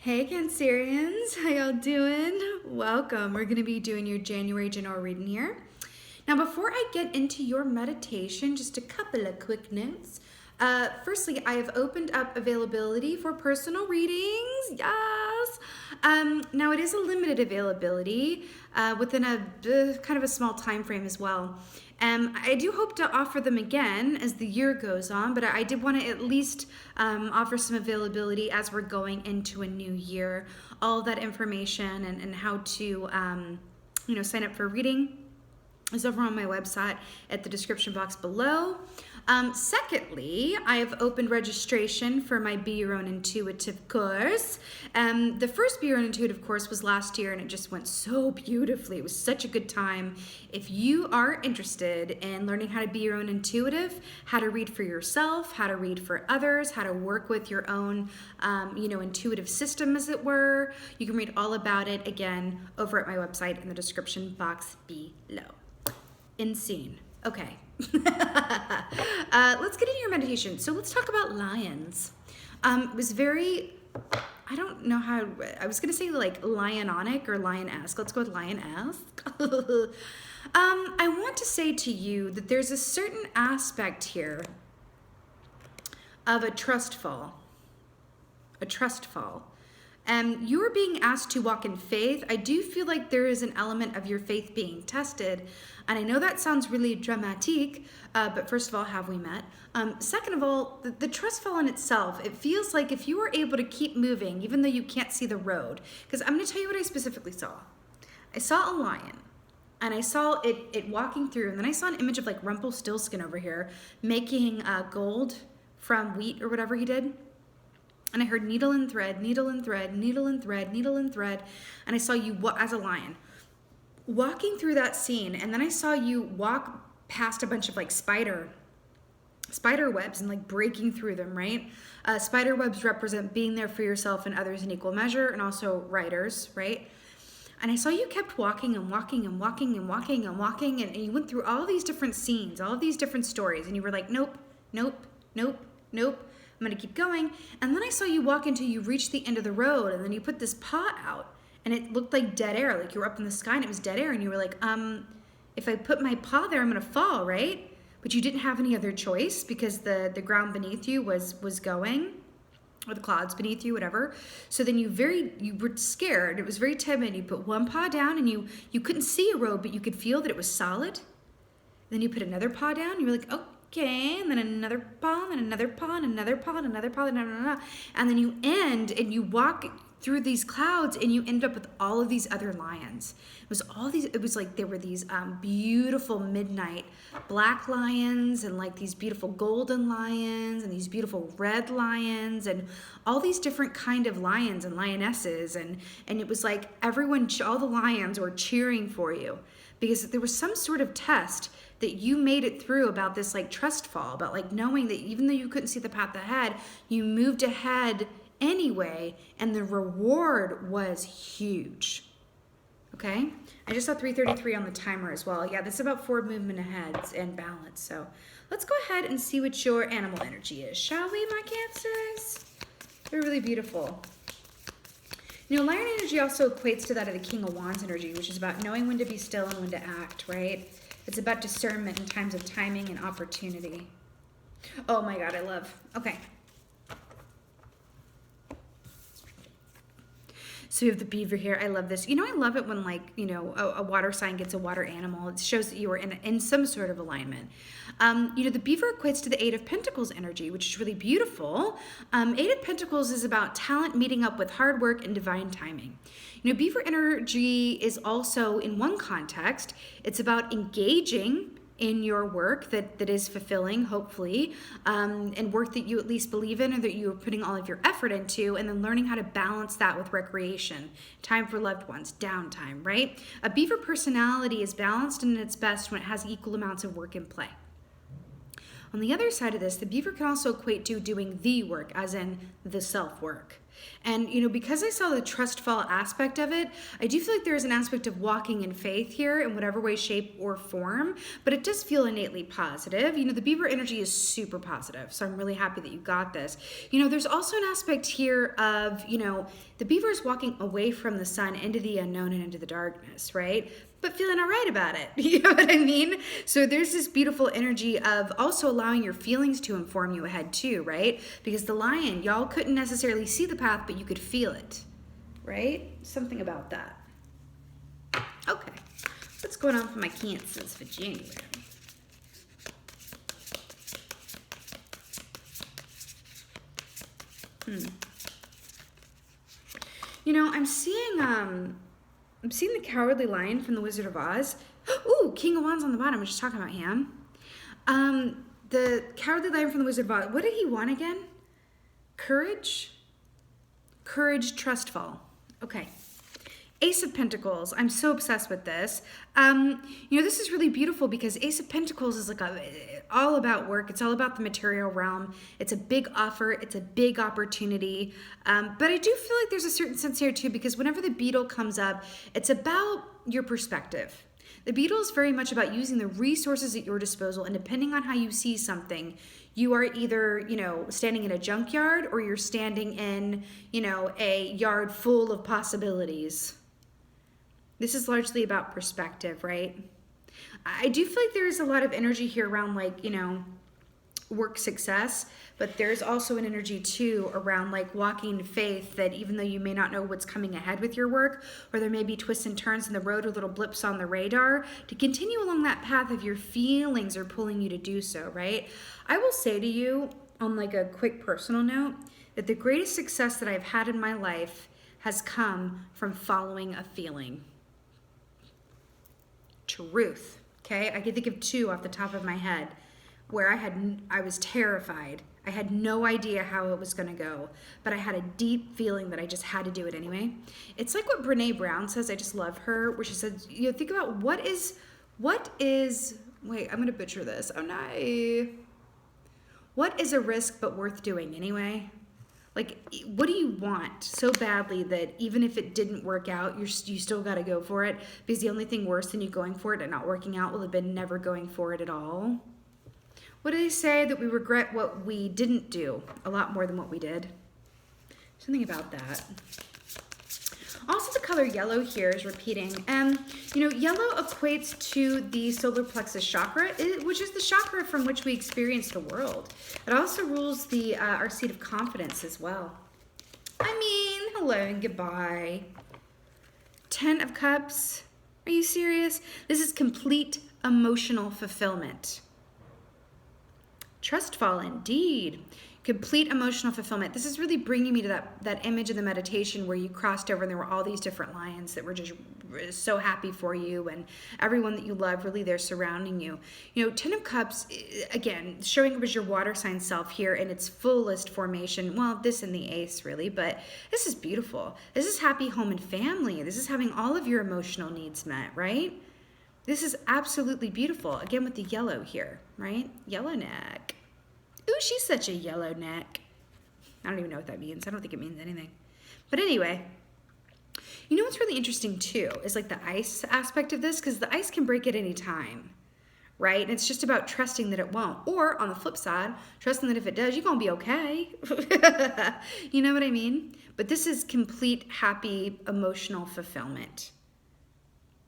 Hey Cancerians, how y'all doing? Welcome. We're going to be doing your January general reading here. Now before I get into your meditation, just a couple of quick notes. Firstly, I have opened up availability for personal readings. Yes! Now it is a limited availability within a kind of a small time frame as well. I do hope to offer them again as the year goes on, but I did want to at least offer some availability as we're going into a new year. All of that information and how to sign up for a reading is over on my website at the description box below. Secondly, I have opened registration for my Be Your Own Intuitive course. The first Be Your Own Intuitive course was last year and it just went so beautifully. It was such a good time. If you are interested in learning how to be your own intuitive, how to read for yourself, how to read for others, how to work with your own intuitive system as it were, you can read all about it again over at my website in the description box below. Insane. Okay. Let's get into your meditation. So let's talk about lions. It was very, I don't know how, I was going to say like lionic or lion-esque. Let's go with lion-esque. I want to say to you that there's a certain aspect here of a trust fall. A trust fall. You're being asked to walk in faith. I do feel like there is an element of your faith being tested. And I know that sounds really dramatic, but first of all, have we met? Second of all, the trust fall in itself, it feels like if you were able to keep moving, even though you can't see the road, because I'm going to tell you what I specifically saw. I saw a lion, and I saw it walking through, and then I saw an image of like Rumpelstiltskin over here making gold from wheat or whatever he did. And I heard needle and thread, needle and thread, needle and thread, needle and thread. And I saw you as a lion walking through that scene. And then I saw you walk past a bunch of like spider webs and like breaking through them, right? Spider webs represent being there for yourself and others in equal measure, and also riders, right? And I saw you kept walking and walking and walking and walking and walking. And you went through all these different scenes, all of these different stories. And you were like, nope, nope, nope, nope. I'm gonna keep going. And then I saw you walk until you reached the end of the road, and then you put this paw out and it looked like dead air, like you were up in the sky and it was dead air, and you were like, if I put my paw there, I'm gonna fall, right? But you didn't have any other choice because the ground beneath you was going, or the clouds beneath you, whatever. So then you were scared, it was very timid, you put one paw down and you couldn't see a road, but you could feel that it was solid. Then you put another paw down, you were like, okay, and then another paw, and another paw, and another paw, and another paw, and then you end and you walk through these clouds and you end up with all of these other lions. It was like there were these beautiful midnight black lions and like these beautiful golden lions and these beautiful red lions and all these different kind of lions and lionesses, and it was like all the lions were cheering for you because there was some sort of test that you made it through about this like trust fall, about like knowing that even though you couldn't see the path ahead, you moved ahead anyway, and the reward was huge. Okay? I just saw 3:33 on the timer as well. Yeah, this is about forward movement ahead and balance. So let's go ahead and see what your animal energy is, shall we, my Cancers? They're really beautiful. You know, lion energy also equates to that of the King of Wands energy, which is about knowing when to be still and when to act, right? It's about discernment in times of timing and opportunity. Oh my God, I love. Okay. So we have the beaver here. I love this. You know, I love it when a water sign gets a water animal. It shows that you are in some sort of alignment. The beaver equates to the Eight of Pentacles energy, which is really beautiful. Eight of Pentacles is about talent meeting up with hard work and divine timing. Beaver energy is also, in one context, it's about engaging in your work that is fulfilling, hopefully, and work that you at least believe in or that you are putting all of your effort into, and then learning how to balance that with recreation, time for loved ones, downtime, right? A beaver personality is balanced and at its best when it has equal amounts of work and play. On the other side of this, the beaver can also equate to doing the work, as in the self-work. And, you know, because I saw the trust fall aspect of it, I do feel like there is an aspect of walking in faith here in whatever way, shape, or form, but it does feel innately positive. You know, the Beaver energy is super positive, so I'm really happy that you got this. You know, there's also an aspect here of, you know, the Beaver is walking away from the sun into the unknown and into the darkness, right? But feeling all right about it. You know what I mean? So there's this beautiful energy of also allowing your feelings to inform you ahead too, right? Because the Lion, y'all couldn't necessarily see the path, but you could feel it, right? Something about that. Okay, what's going on for my Cancers for January? You know, I'm seeing the Cowardly Lion from the Wizard of Oz. Ooh, King of Wands on the bottom. I was just talking about him. The Cowardly Lion from the Wizard of Oz. What did he want again? Courage? Courage, trustful. Okay. Ace of Pentacles. I'm so obsessed with this. You know, this is really beautiful because Ace of Pentacles is like all about work. It's all about the material realm. It's a big offer. It's a big opportunity. But I do feel like there's a certain sense here too, because whenever the beetle comes up, it's about your perspective. The beetle is very much about using the resources at your disposal, and depending on how you see something, you are either, you know, standing in a junkyard or you're standing in, you know, a yard full of possibilities. This is largely about perspective, right? I do feel like there's a lot of energy here around, like, you know, work success, but there's also an energy too around like walking faith, that even though you may not know what's coming ahead with your work, or there may be twists and turns in the road or little blips on the radar, to continue along that path if your feelings are pulling you to do so, right? I will say to you on like a quick personal note that the greatest success that I've had in my life has come from following a feeling. Truth. Okay, I can think of two off the top of my head where I was terrified. I had no idea how it was going to go, but I had a deep feeling that I just had to do it anyway. It's like what Brene Brown says. I just love her, where she says, you know, think about what is, wait, I'm going to butcher this. Oh no. What is a risk but worth doing anyway? Like, what do you want so badly that even if it didn't work out, you still got to go for it? Because the only thing worse than you going for it and not working out will have been never going for it at all. What do they say? That we regret what we didn't do a lot more than what we did. Something about that. Also, the color yellow here is repeating. You know, yellow equates to the solar plexus chakra, which is the chakra from which we experience the world. It also rules the our seat of confidence as well. I mean, hello and goodbye. 10 of Cups. Are you serious? This is complete emotional fulfillment. Trustful indeed. Complete emotional fulfillment. This is really bringing me to that image of the meditation where you crossed over and there were all these different lions that were just so happy for you, and everyone that you love really there surrounding you. You know, 10 of Cups, again, showing up as your water sign self here in its fullest formation. Well, this and the Ace really, but this is beautiful. This is happy home and family. This is having all of your emotional needs met, right? This is absolutely beautiful. Again, with the yellow here, right? Yellow neck. Ooh, she's such a yellow neck. I don't even know what that means. I don't think it means anything. But anyway, you know what's really interesting too is like the ice aspect of this, because the ice can break at any time, right? And it's just about trusting that it won't. Or on the flip side, trusting that if it does, you're going to be okay. You know what I mean? But this is complete, happy, emotional fulfillment.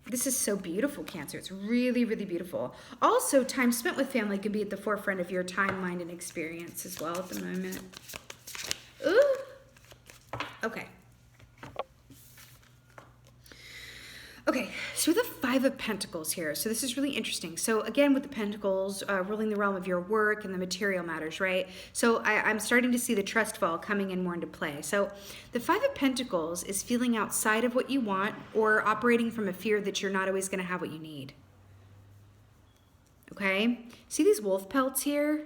This is so beautiful, Cancer. It's really, really beautiful. Also, time spent with family can be at the forefront of your time, mind, and experience as well at the moment. Ooh. Okay. Okay, so the 5 of Pentacles here. So this is really interesting. So again, with the Pentacles, ruling the realm of your work and the material matters, right? So I'm starting to see the trust fall coming in more into play. So the 5 of Pentacles is feeling outside of what you want or operating from a fear that you're not always going to have what you need. Okay? See these wolf pelts here?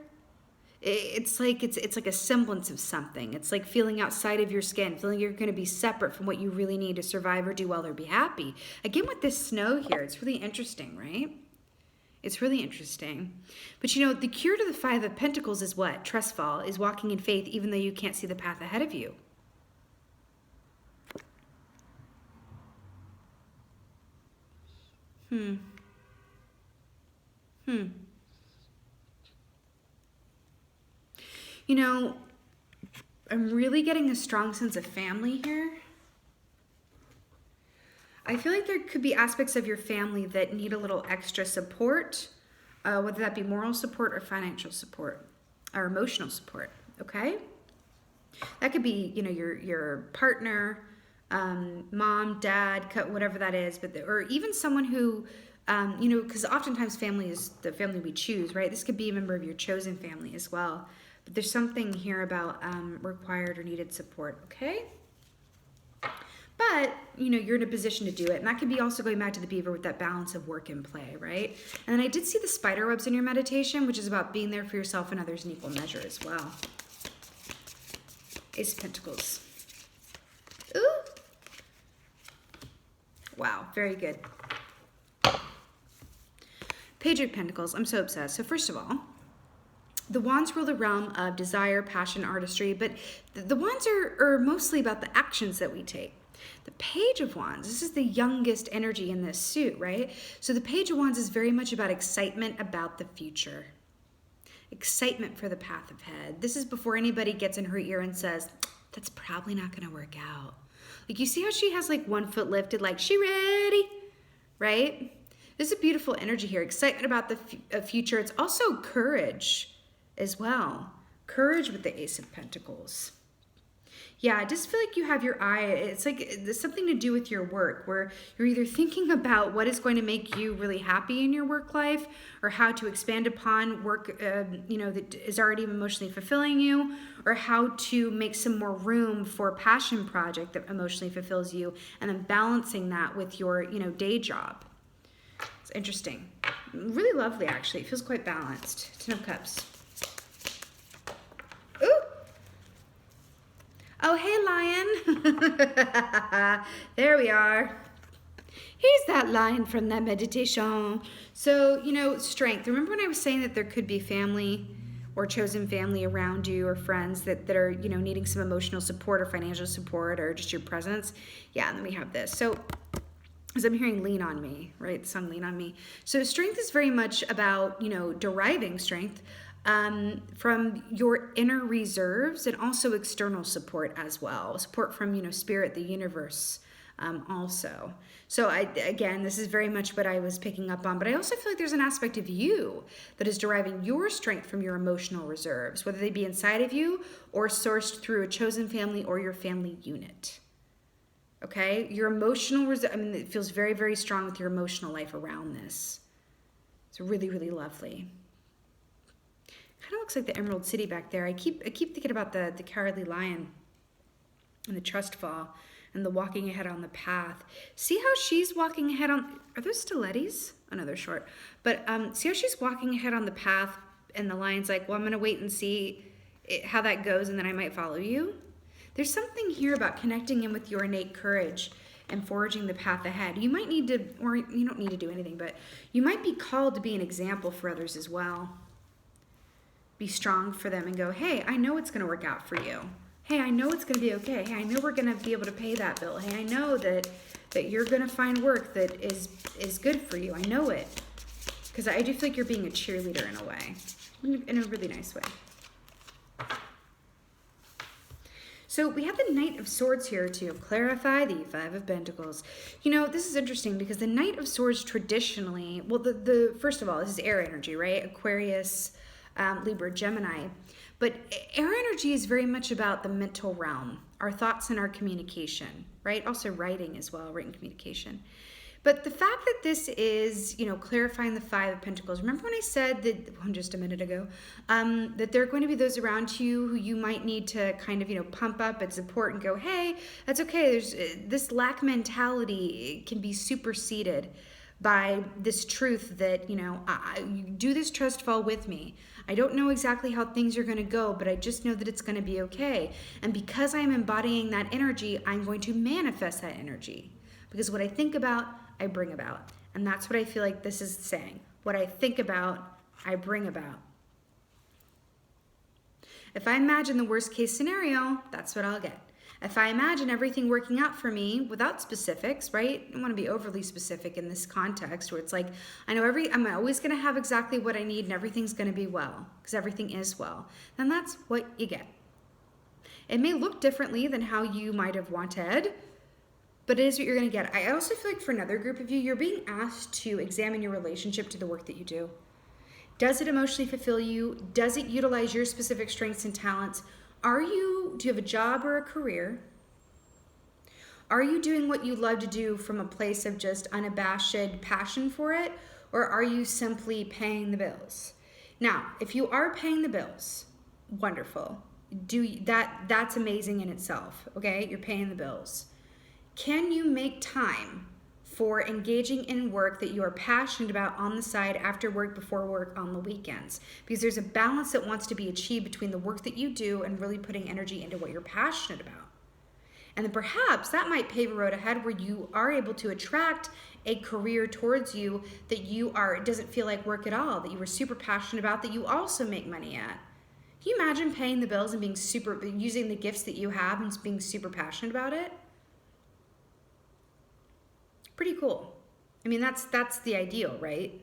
It's like a semblance of something. It's like feeling outside of your skin, feeling you're going to be separate from what you really need to survive or do well or be happy. Again, with this snow here, it's really interesting, right? It's really interesting. But you know, the cure to the 5 of Pentacles is what? Trustful, is walking in faith even though you can't see the path ahead of you. Hmm. Hmm. You know, I'm really getting a strong sense of family here. I feel like there could be aspects of your family that need a little extra support, whether that be moral support or financial support or emotional support, okay? That could be, you know, your partner, mom, dad, whatever that is, but or even someone who, you know, because oftentimes family is the family we choose, right? This could be a member of your chosen family as well. But there's something here about required or needed support, okay? But, you know, you're in a position to do it. And that could be also going back to the beaver with that balance of work and play, right? And then I did see the spider webs in your meditation, which is about being there for yourself and others in equal measure as well. Ace of Pentacles. Ooh. Wow, very good. Page of Pentacles. I'm so obsessed. So first of all, the wands rule the realm of desire, passion, artistry, but the wands are mostly about the actions that we take. The Page of Wands, this is the youngest energy in this suit, right? So the Page of Wands is very much about excitement about the future. Excitement for the path ahead. This is before anybody gets in her ear and says, that's probably not going to work out. Like, you see how she has like one foot lifted, like she ready, right? There's a beautiful energy here. Excitement about the future. It's also courage as well. Courage with the Ace of Pentacles. Yeah, I just feel like you have your eye, it's like there's something to do with your work where you're either thinking about what is going to make you really happy in your work life or how to expand upon work, you know, that is already emotionally fulfilling you, or how to make some more room for a passion project that emotionally fulfills you, and then balancing that with your, you know, day job. It's interesting. Really lovely, actually. It feels quite balanced. Ten of Cups. Oh, hey, lion. There we are. Here's that lion from that meditation. So, you know, strength. Remember when I was saying that there could be family or chosen family around you or friends that are, you know, needing some emotional support or financial support or just your presence? Yeah, and then we have this. So, as I'm hearing Lean on Me, right? The song Lean on Me. So strength is very much about, you know, deriving strength from your inner reserves and also external support as well. Support from, you know, spirit, the universe also. So again, this is very much what I was picking up on, but I also feel like there's an aspect of you that is deriving your strength from your emotional reserves, whether they be inside of you or sourced through a chosen family or your family unit. Okay, your emotional reserve, I mean, it feels very, very strong with your emotional life around this. It's really, really lovely. Kind of looks like the Emerald City back there. I keep thinking about the cowardly lion and the trust fall and the walking ahead on the path. See how she's walking ahead on, are those stilettos? Oh no, they're short. But see how she's walking ahead on the path and the lion's like, well, I'm gonna wait and see how that goes and then I might follow you. There's something here about connecting in with your innate courage and forging the path ahead. You might need to, or you don't need to do anything, but you might be called to be an example for others as well. Be strong for them and go, hey, I know it's going to work out for you. Hey, I know it's going to be okay. Hey, I know we're going to be able to pay that bill. Hey, I know that you're going to find work that is good for you. I know it. Because I do feel like you're being a cheerleader in a way, in a really nice way. So we have the Knight of Swords here to clarify the Five of Pentacles. You know, this is interesting because the Knight of Swords traditionally, well, the first of all, this is air energy, right? Aquarius, Libra, Gemini. But air energy is very much about the mental realm, our thoughts and our communication, right? Also writing as well, written communication. But the fact that this is, you know, clarifying the Five of Pentacles. Remember when I said that, just a minute ago, that there are going to be those around you who you might need to kind of, you know, pump up and support and go, hey, that's okay. There's this lack mentality can be superseded by this truth that, you know, you do this trust fall with me. I don't know exactly how things are going to go, but I just know that it's going to be okay. And because I'm embodying that energy, I'm going to manifest that energy. Because what I think about, I bring about. And that's what I feel like this is saying. What I think about, I bring about. If I imagine the worst case scenario, that's what I'll get. If I imagine everything working out for me without specifics, right? I don't want to be overly specific in this context where it's like, I know I'm always going to have exactly what I need and everything's going to be well, because everything is well. Then that's what you get. It may look differently than how you might have wanted, but it is what you're going to get. I also feel like for another group of you, you're being asked to examine your relationship to the work that you do. Does it emotionally fulfill you? Does it utilize your specific strengths and talents? Do you have a job or a career? Are you doing what you love to do from a place of just unabashed passion for it? Or are you simply paying the bills? Now, if you are paying the bills, wonderful. That's amazing in itself, okay? You're paying the bills. Can you make time for engaging in work that you are passionate about on the side, after work, before work, on the weekends? Because there's a balance that wants to be achieved between the work that you do and really putting energy into what you're passionate about. And then perhaps that might pave a road ahead where you are able to attract a career towards you that it doesn't feel like work at all, that you were super passionate about, that you also make money at. Can you imagine paying the bills and using the gifts that you have and being super passionate about it? Pretty cool. I mean, that's the ideal, right?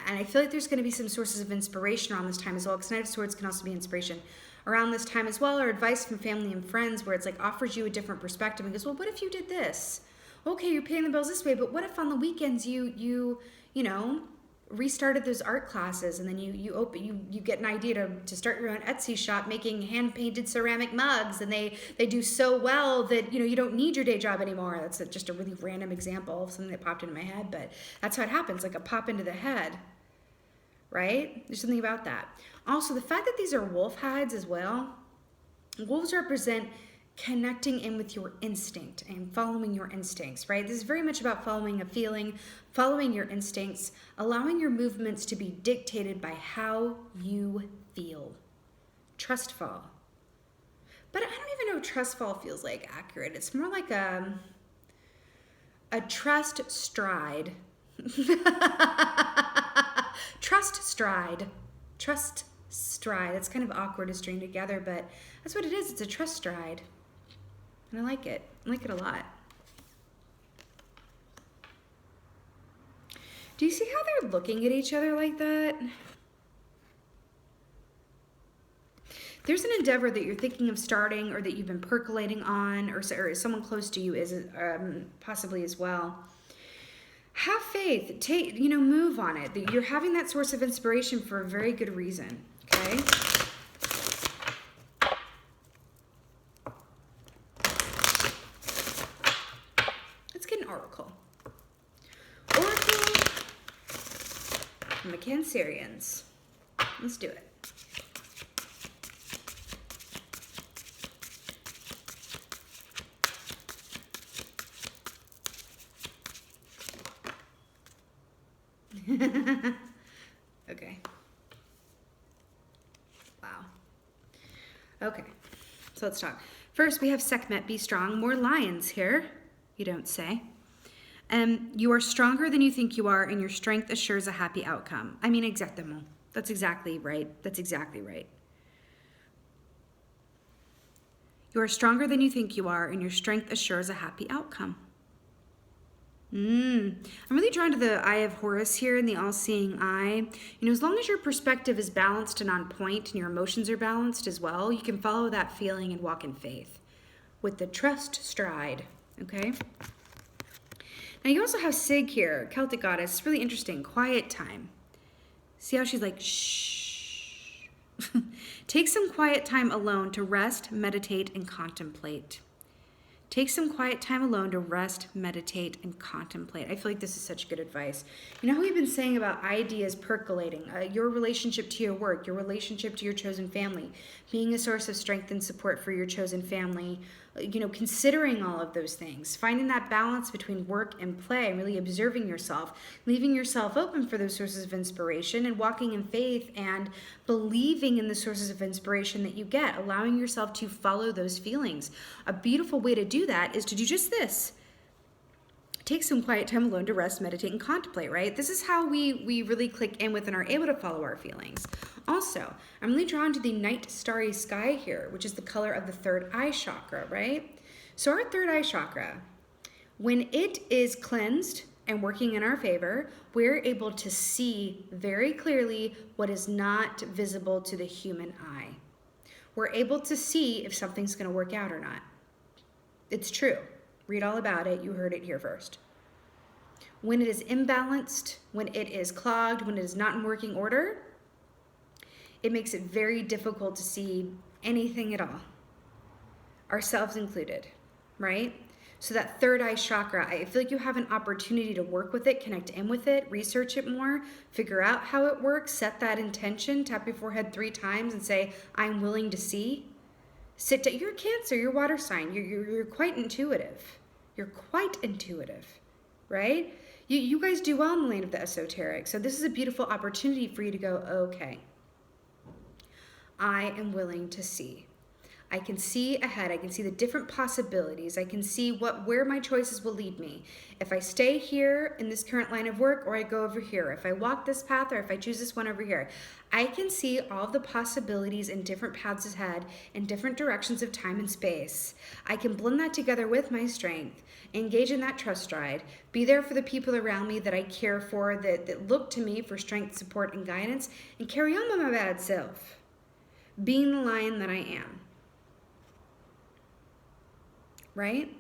And I feel like there's going to be some sources of inspiration around this time as well, because Knight of Swords can also be inspiration around this time as well, or advice from family and friends where it's like offers you a different perspective and goes, well, what if you did this? Okay, you're paying the bills this way, but what if on the weekends you restarted those art classes, and then you get an idea to start your own Etsy shop making hand-painted ceramic mugs, and they do so well that you don't need your day job anymore. That's just a really random example of something that popped into my head, but that's how it happens, like a pop into the head, right? There's something about that. Also, the fact that these are wolf hides as well, wolves represent connecting in with your instinct and following your instincts, right? This is very much about following a feeling, following your instincts, allowing your movements to be dictated by how you feel. Trust fall. But I don't even know if trust fall feels like accurate. It's more like a trust stride. Trust stride. Trust stride. That's kind of awkward to string together, but that's what it is. It's a trust stride. And I like it. I like it a lot. Do you see how they're looking at each other like that? There's an endeavor that you're thinking of starting, or that you've been percolating on, or someone close to you is possibly as well. Have faith. Move on it. You're having that source of inspiration for a very good reason. Okay. Let's get an oracle. Oracle from the Cancerians. Let's do it. Okay. Wow. Okay. So let's talk. First, we have Sekhmet, be strong. More lions here, you don't say. You are stronger than you think you are, and your strength assures a happy outcome. I mean, exactement. That's exactly right. That's exactly right. You are stronger than you think you are, and your strength assures a happy outcome. I'm really drawn to the Eye of Horus here and the all-seeing eye. As long as your perspective is balanced and on point and your emotions are balanced as well, you can follow that feeling and walk in faith with the trust stride, okay? Now you also have Sig here, Celtic goddess. It's really interesting. Quiet time. See how she's like, shh. Take some quiet time alone to rest, meditate, and contemplate. Take some quiet time alone to rest, meditate, and contemplate. I feel like this is such good advice. You know how we've been saying about ideas percolating, your relationship to your work, your relationship to your chosen family, being a source of strength and support for your chosen family, considering all of those things, finding that balance between work and play, and really observing yourself, leaving yourself open for those sources of inspiration, and walking in faith and believing in the sources of inspiration that you get, allowing yourself to follow those feelings. A beautiful way to do that is to do just this. take some quiet time alone to rest, meditate, and contemplate, right? This is how we really click in with and are able to follow our feelings. Also, I'm really drawn to the night starry sky here, which is the color of the third eye chakra, right? So our third eye chakra, when it is cleansed and working in our favor, we're able to see very clearly what is not visible to the human eye. We're able to see if something's going to work out or not. It's true. Read all about it. You heard it here first. When it is imbalanced, when it is clogged, when it is not in working order, it makes it very difficult to see anything at all, ourselves included, right? So that third eye chakra, I feel like you have an opportunity to work with it, connect in with it, research it more, figure out how it works, set that intention, tap your forehead 3 times and say, I'm willing to see. Sit down. You're a Cancer, you're water sign. You're quite intuitive. You're quite intuitive, right? You guys do well in the lane of the esoteric. So this is a beautiful opportunity for you to go, okay, I am willing to see. I can see ahead. I can see the different possibilities. I can see where my choices will lead me. If I stay here in this current line of work, or I go over here, if I walk this path, or if I choose this one over here, I can see all the possibilities and different paths ahead in different directions of time and space. I can blend that together with my strength, engage in that trust ride, be there for the people around me that I care for, that look to me for strength, support, and guidance, and carry on with my bad self, being the lion that I am. Right?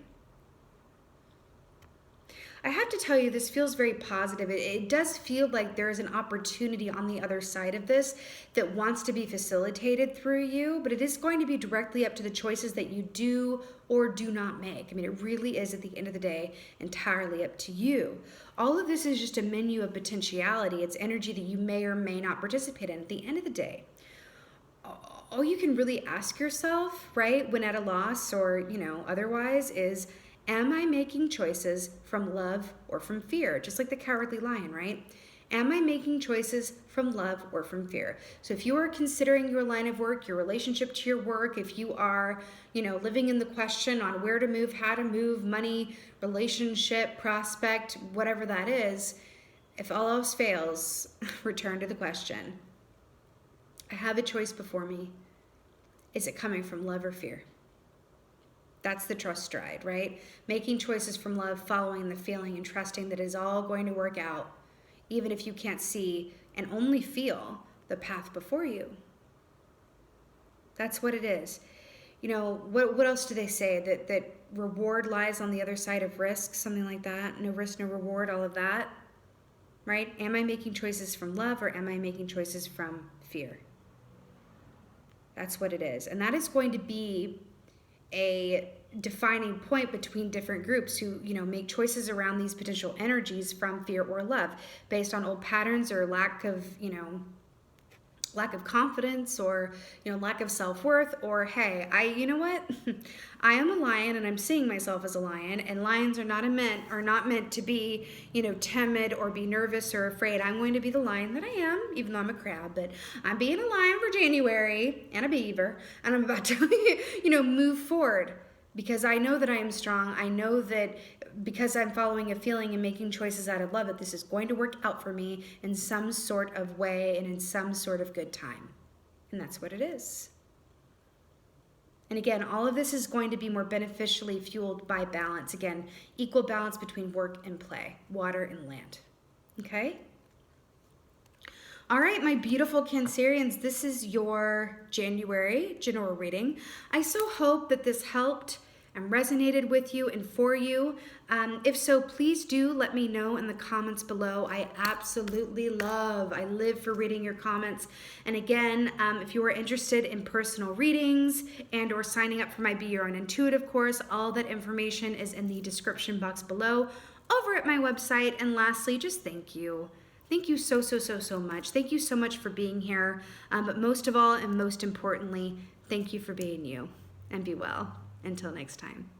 I have to tell you, this feels very positive. It does feel like there is an opportunity on the other side of this that wants to be facilitated through you, but it is going to be directly up to the choices that you do or do not make. I mean, it really is, at the end of the day, entirely up to you. All of this is just a menu of potentiality. It's energy that you may or may not participate in. At the end of the day, all you can really ask yourself, right, when at a loss or, otherwise, is, am I making choices from love or from fear? Just like the cowardly lion, right? Am I making choices from love or from fear? So if you are considering your line of work, your relationship to your work, if you are, living in the question on where to move, how to move, money, relationship, prospect, whatever that is, if all else fails, return to the question. I have a choice before me. Is it coming from love or fear? That's the trust stride, right? Making choices from love, following the feeling, and trusting that it is all going to work out, even if you can't see and only feel the path before you. That's what it is. What else do they say? That reward lies on the other side of risk, something like that. No risk, no reward, all of that, right? Am I making choices from love, or am I making choices from fear? That's what it is. And that is going to be a defining point between different groups who, make choices around these potential energies from fear or love based on old patterns or lack of confidence, or, lack of self-worth, or, hey, I am a lion and I'm seeing myself as a lion, and lions are not meant to be, timid or be nervous or afraid. I'm going to be the lion that I am, even though I'm a crab, but I'm being a lion for January and a beaver, and I'm about to, move forward because I know that I am strong. I know that because I'm following a feeling and making choices out of love, that this is going to work out for me in some sort of way and in some sort of good time. And that's what it is. And again, all of this is going to be more beneficially fueled by balance. Again, equal balance between work and play, water and land. Okay? All right, my beautiful Cancerians, this is your January general reading. I so hope that this helped and resonated with you and for you. If so, please do let me know in the comments below. I live for reading your comments. And again, if you are interested in personal readings and or signing up for my Be Your Own Intuitive course, all that information is in the description box below over at my website. And lastly, just thank you. Thank you so much. Thank you so much for being here. But most of all, and most importantly, thank you for being you. And be well. Until next time.